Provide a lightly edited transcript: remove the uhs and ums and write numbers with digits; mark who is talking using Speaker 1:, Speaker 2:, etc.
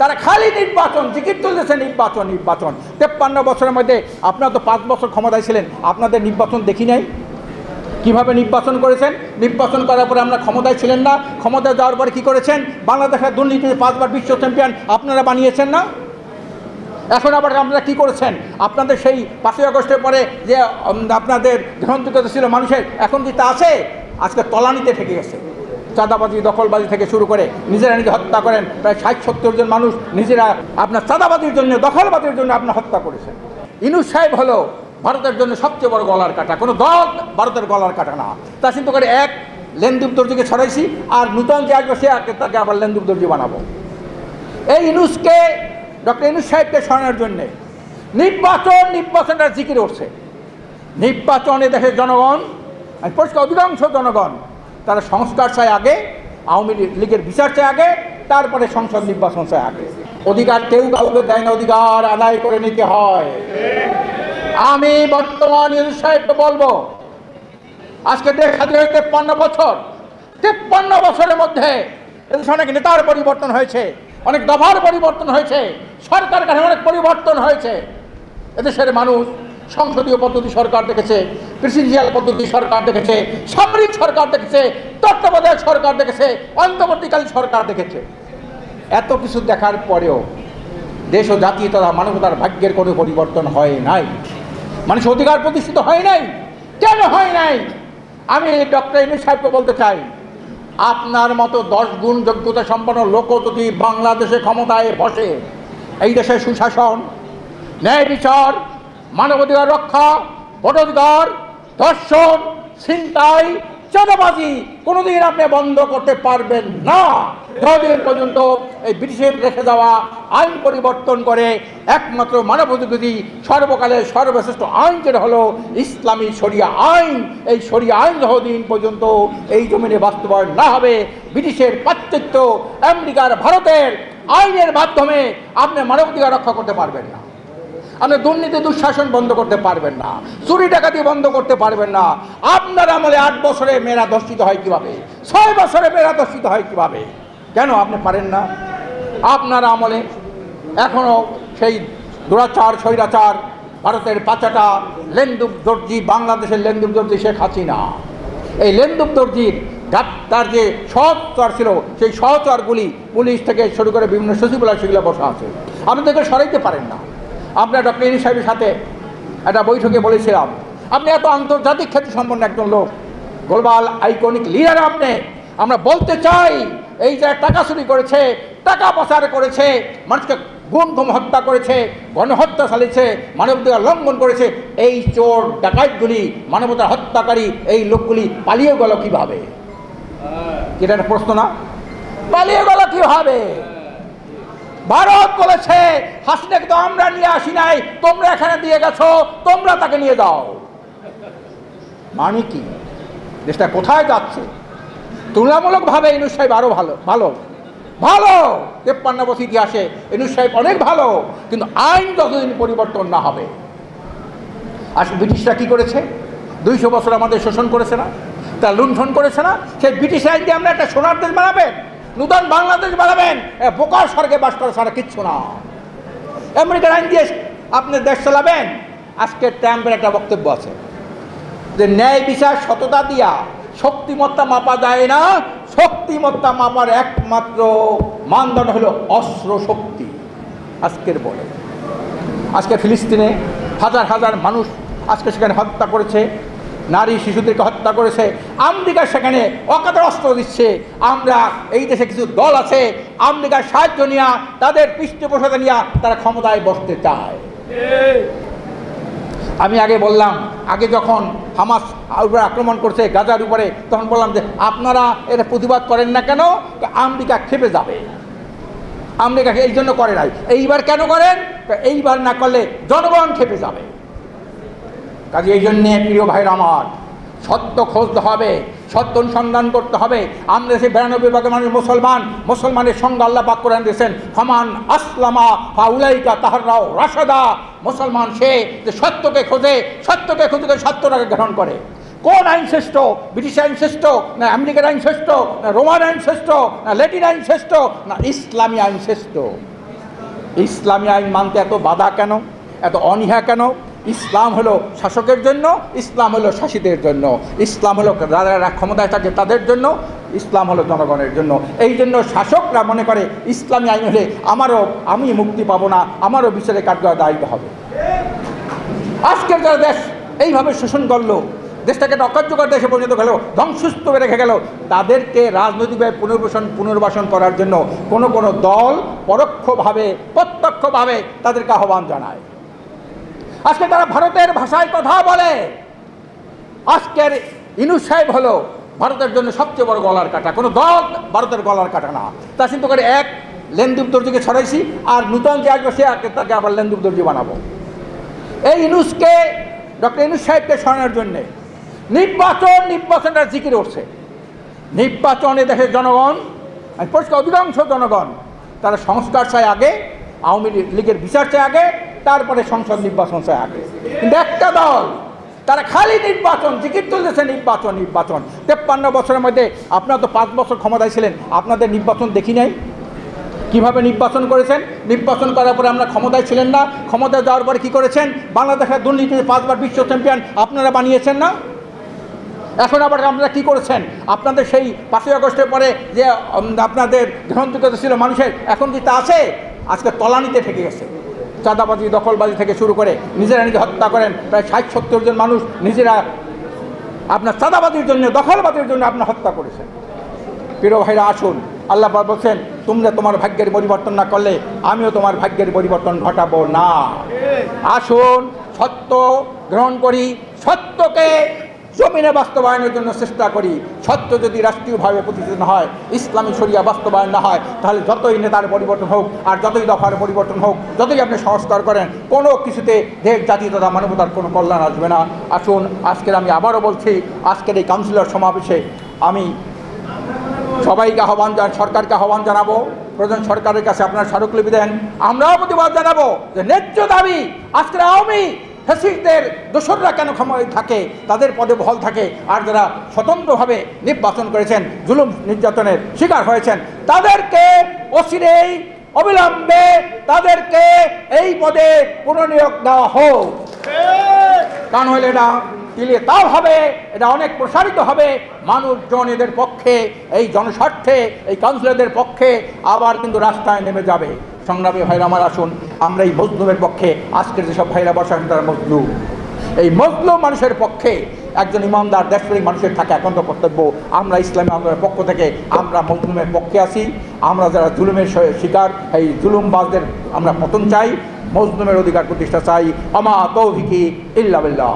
Speaker 1: তারা খালি নির্বাচন, জিকির তুলতেছে নির্বাচন নির্বাচন। 53 বছরের মধ্যে আপনারা তো 5 বছর ক্ষমতায় ছিলেন, আপনাদের নির্বাচন দেখি নাই। কিভাবে নির্বাচন করেছেন? নির্বাচন করার পরে আমরা ক্ষমতায় ছিলেন না, ক্ষমতায় যাওয়ার পরে কী করেছেন? বাংলাদেশের দুর্নীতিতে 5 বার বিশ্ব চ্যাম্পিয়ন আপনারা বানিয়েছেন না? এখন আবার আপনারা কী করেছেন? আপনাদের সেই 5ই আগস্টের পরে যে আপনাদের গ্রহণযোগ্যতা ছিল মানুষের, এখন কি তা আছে? আজকে তলানিতে ঠেকে গেছে। চাঁদাবাজি, দখলবাজি থেকে শুরু করে নিজেরা নিজে হত্যা করেন। প্রায় 60-70 জন মানুষ নিজেরা আপনার চাঁদাবাজির জন্য, দখলবাজির জন্য আপনার হত্যা করেছেন। ইউনূস সাহেব হলো ভারতের জন্য সবচেয়ে বড় গলার কাটা। কোনো দল ভারতের গলার কাটা না। তা চিন্তা করে এক লেনদুব দর্জিকে ছড়াইছি, আর নূতন যে আসবে সে তাকে আবার লেনদুব দর্জি বানাবো। এই ইউনূসকে, ডক্টর ইউনূস সাহেবকে সরানোর জন্যে নির্বাচনটা জিকির উঠছে। নির্বাচনে দেশের জনগণ, পরিষ্কার অধিকাংশ জনগণ তারা সংস্কার চায় আগে, আওয়ামী লীগের বিচার চায় আগে, তারপরে সংসদ নির্বাচন চায় আগে। অধিকার কেউ কাউকে দেয় না, অধিকার আদায় করে নিতে হয়। আমি বর্তমান ইউনূস সাহেবকে বলবো, আজকে দেশ স্বাধীন হয়ে 53 বছর, 53 বছরের মধ্যে এদেশে অনেক নেতার পরিবর্তন হয়েছে, অনেক দফার পরিবর্তন হয়েছে, সরকার কাঠামো অনেক পরিবর্তন হয়েছে। এদেশের মানুষ সংসদীয় পদ্ধতি সরকার দেখেছে, প্রেসিডেন্সিয়াল পদ্ধতি সরকার দেখেছে, সামরিক সরকার দেখেছে, তত্ত্বাবধায়ক সরকার দেখেছে, অন্তর্বর্তীকালীন সরকার দেখেছে। এত কিছু দেখার পরেও দেশ ও জাতি তথা মানবতার ভাগ্যের কোনো পরিবর্তন হয় নাই, মানুষ অধিকার প্রতিষ্ঠিত হয় নাই। কেন হয় নাই? আমি ডক্টর ইউনূস সাহেবকে বলতে চাই, আপনার মতো 10 গুণ যোগ্যতা সম্পন্ন লোক যদি বাংলাদেশে ক্ষমতায় বসে, এই দেশের সুশাসন, ন্যায় বিচার, মানবাধিকার রক্ষা, ভোটাধিকার, ধর্ষণ, ছিনতাই, চাঁদাবাজি কোনোদিন আপনি বন্ধ করতে পারবেন না, যতদিন পর্যন্ত এই ব্রিটিশের রেখে যাওয়া আইন পরিবর্তন করে একমাত্র মানবাধিকারী সর্বকালের সর্বশ্রেষ্ঠ আইন যেটা হলো ইসলামী শরিয়া আইন, এই শরিয়া আইন যতদিন পর্যন্ত এই জমিনে বাস্তবায়ন না হবে, ব্রিটিশের পাশ্চাত্য, আমেরিকার, ভারতের আইনের মাধ্যমে আপনি মানবাধিকার রক্ষা করতে পারবেন না। আপনি দুর্নীতি দুঃশাসন বন্ধ করতে পারবেন না, চুরি ডাকাতি বন্ধ করতে পারবেন না। আপনার আমলে 8 বছরে মেয়েরা ধর্ষিত হয় কিভাবে? 6 বছরে মেয়েরা ধর্ষিত হয় কিভাবে? কেন আপনি পারেন না? আপনার আমলে এখনও সেই দুরাচার, স্বৈরাচার, ভারতের পাচাটা লেনদুব দর্জি, বাংলাদেশের লেনদুব দর্জি শেখ হাসিনা। এই লেনদুব দর্জির তার যে সহচর ছিল, সেই সহচরগুলি পুলিশ থেকে শুরু করে বিভিন্ন সচিবালয় সেগুলো বসা আছে, আপনাদেরকে সরাইতে পারেন না। আমরা ডক্টর ইউনূস সাহেবের সাথে একটা বৈঠকে বলেছিলাম, আপনি এত আন্তর্জাতিক খ্যাতি সম্পন্ন একজন লোক, গ্লোবাল আইকনিক লিডার আপনি। আমরা বলতে চাই, এই যে টাকা চুরি করেছে, টাকা পাচার করেছে, মানুষকে গুম হত্যা করেছে, গণহত্যা চালিয়েছে, মানবাধিকার লঙ্ঘন করেছে, এই চোর ডাকাতগুলি, মানবতার হত্যাকারী এই লোকগুলি পালিয়ে গেল কিভাবে? এটা একটা প্রশ্ন না? পালিয়ে গেল কিভাবে? ভারত বলেছে হাসিনাকে তো আমরা নিয়ে আসি নাই, তোমরা এখানে দিয়ে গেছো, তোমরা তাকে নিয়ে যাও। মানে কি? দেশটা কোথায় যাচ্ছে? তুলনামূলকভাবে ইউনূস সাহেব আরো ভালো ভালো ভালো 53 বছর ইতিহাসে ইউনূস সাহেব অনেক ভালো, কিন্তু আইন যতদিন পরিবর্তন না হবে। আসলে ব্রিটিশরা কি করেছে? 200 বছর আমাদের শোষণ করেছে না, তা লুণ্ঠন করেছে না? সেই ব্রিটিশ আইন দিয়ে আমরা একটা সোনার দেশ বানাবেন, নূতন বাংলাদেশ বানাবেন, বোকার স্বর্গে বাস করা ছাড়া কিচ্ছু না। আমেরিকার আইন দিয়ে আপনি দেশ চালাবেন। আজকে ট্রাম্পের একটা বক্তব্য আছে যে ন্যায় বিচার সততা দিয়া শক্তিমত্তা মাপা যায় না, শক্তিমত্তা মাপার একমাত্র মানদণ্ড হলো অস্ত্র শক্তি। আজকের বলে আজকে ফিলিস্তিনে হাজার হাজার মানুষ আজকে সেখানে হত্যা করেছে, নারী শিশুদেরকে হত্যা করেছে, আমেরিকা সেখানে অকাতরে অস্ত্র দিচ্ছে। আমরা এই দেশে কিছু দল আছে আমেরিকার সাহায্য নিয়ে, তাদের পৃষ্ঠপোষকতা নিয়ে তারা ক্ষমতায় বসতে চায়। আমি আগে বললাম, আগে যখন হামাস উপরে আক্রমণ করছে গাজার উপরে, তখন বললাম যে আপনারা এটা প্রতিবাদ করেন না কেন? আমেরিকা খেপে যাবে। আমেরিকাকে এই জন্য করে নাই। এইবার কেন করেন? এইবার না করলে জনগণ খেপে যাবে। কাজে এই জন্যে প্রিয় ভাইরা আমার, সত্য খুঁজতে হবে, সত্য অনুসন্ধান করতে হবে। আমরা সেই 92% মানুষ মুসলমান, মুসলমানের সঙ্গে আল্লাহ পাক কোরআন দিয়েছেন ফামান আসলামা ফাউলাইকা তাহাররাও রাশাদা। মুসলমান সে যে সত্যকে খোঁজে, সত্যকে খুঁজে সত্যটাকে গ্রহণ করে। কোন আইন শ্রেষ্ঠ? ব্রিটিশ আইন শ্রেষ্ঠ না আমেরিকার আইন শ্রেষ্ঠ না রোমান আইন শ্রেষ্ঠ না ল্যাটিন আইন শ্রেষ্ঠ না ইসলামী আইন শ্রেষ্ঠ? ইসলামী আইন মানতে এত বাধা কেন, এত অনীহা কেন? ইসলাম হলো শাসকের জন্য, ইসলাম হলো শাসিতের জন্য, ইসলাম হলো যারা ক্ষমতায় থাকে তাদের জন্য, ইসলাম হলো জনগণের জন্য। এই জন্য শাসকরা মনে করে ইসলামী আইন হলে আমি মুক্তি পাবো না, আমারও বিচারে কাঠগড়ায় দাঁড়াতে হবে। আজকের যারা দেশ এইভাবে শোষণ করলো, দেশটাকে একটা অকার্যকর দেশে পরিণত গেল, ধ্বংসস্তূপে রেখে গেল, তাদেরকে রাজনৈতিকভাবে পুনর্বাসন করার জন্য কোনো কোনো দল পরোক্ষভাবে প্রত্যক্ষভাবে তাদেরকে আহ্বান জানায়। আজকে তারা ভারতের ভাষায় কথা বলে। আজকের ইউনূস সাহেব হলো ভারতের জন্য সবচেয়ে বড় গলার কাটা। কোনো দল ভারতের গলার কাটা না। তা চিন্তা করে এক লেনদীপ দর্জিকে ছড়াইছি, আর নূতন যে আসবে সে তাকে আবার লেনদীপ দর্জি বানাবো। এই ইউনূসকে, ডক্টর ইউনূস সাহেবকে সরানোর জন্যে নির্বাচনটা জিকির উঠছে। নির্বাচনে দেশের জনগণ, পরিষ্কার অধিকাংশ জনগণ তারা সংস্কার চায় আগে, আওয়ামী লীগের বিচার চায় আগে, তারপরে সংসদ নির্বাচন চায় আগে। কিন্তু একটা দল তারা খালি নির্বাচন জিকির তুলতেছে, নির্বাচন। 53 বছরের মধ্যে আপনারা তো 5 বছর ক্ষমতায় ছিলেন, আপনাদের নির্বাচন দেখি নাই? কীভাবে নির্বাচন করেছেন? নির্বাচন করার পরে আমরা ক্ষমতায় ছিলেন না, ক্ষমতায় যাওয়ার পরে কী করেছেন? বাংলাদেশের দুর্নীতিতে 5 বার বিশ্ব চ্যাম্পিয়ন আপনারা বানিয়েছেন না? এখন আবার আপনারা কী করেছেন? আপনাদের সেই 5ই আগস্টের পরে যে আপনাদের গ্রহণযোগ্যতা ছিল মানুষের, এখন কি তা আছে? আজকে তলানিতে ঠেকে গেছে। চাঁদাবাজি, দখলবাজি থেকে শুরু করে নিজেরা নিজে হত্যা করেন প্রায় 60-70 জন মানুষ নিজেরা আপনার চাঁদাবাজির জন্য, দখলবাজির জন্য আপনার হত্যা করেছেন। প্রিয় ভাইরা, আসুন, আল্লাহ পাক বলছেন তোমরা তোমার ভাগ্যের পরিবর্তন না করলে আমিও তোমার ভাগ্যের পরিবর্তন ঘটাবো না। আসুন সত্য গ্রহণ করি, সত্যকে জমিনে বাস্তবায়নের জন্য চেষ্টা করি। সত্য যদি রাষ্ট্রীয়ভাবে প্রতিষ্ঠিত হয়, ইসলামী শরিয়া বাস্তবায়ন না হয়, তাহলে যতই নেতার পরিবর্তন হোক, আর যতই দফার পরিবর্তন হোক, যতই আপনি সংস্কার করেন, কোনো কিছুতে দেশ, জাতি তথা মানবতার কোনো কল্যাণ আসবে না। আসুন, আজকের আমি আবারও বলছি, আজকের এই কাউন্সিলর সমাবেশে আমি সবাইকে সরকারকে আহ্বান জানাবো, প্রধান সরকারের কাছে আপনারা স্মারকলিপি দেন। আমরাও প্রতিবাদ জানাবো যে ন্যায্য দাবি আজকের আওয়ামী ফ্যাসিস্টদের দোসররা কেন ক্ষমতায় থাকে, তাদের পদে বহাল থাকে, আর যারা স্বতন্ত্রভাবে নির্বাচন করেছেন, জুলুম নির্যাতনের শিকার হয়েছেন, তাদেরকে অচিরেই অবিলম্বে তাদেরকে এই পদে পুনর্নিয়োগ দেওয়া হোক। কারণ হলে এটা দিলে তাও হবে, এটা অনেক প্রসারিত হবে, মানুষজন এদের পক্ষে, এই জনস্বার্থে, এই কাউন্সিলরদের পক্ষে আবার কিন্তু রাস্তায় নেমে যাবে। সংগ্রামী ভাইরা আমার, আসুন আমরা এই মজলুমের পক্ষে, আজকের যেসব ভাইরা বসেন তারা মজলুম, এই মজলুম মানুষের পক্ষে একজন ইমানদার দেশপ্রেমিক মানুষের থাকে একান্ত কর্তব্য। আমরা ইসলামী আন্দোলনের পক্ষ থেকে আমরা মজলুমের পক্ষে আছি। আমরা যারা জুলুমের শিকার, এই জুলুমবাজদের আমরা পতন চাই, মজলুমের অধিকার প্রতিষ্ঠা চাই। আমা তৌফিকি ইল্লা বিল্লাহ।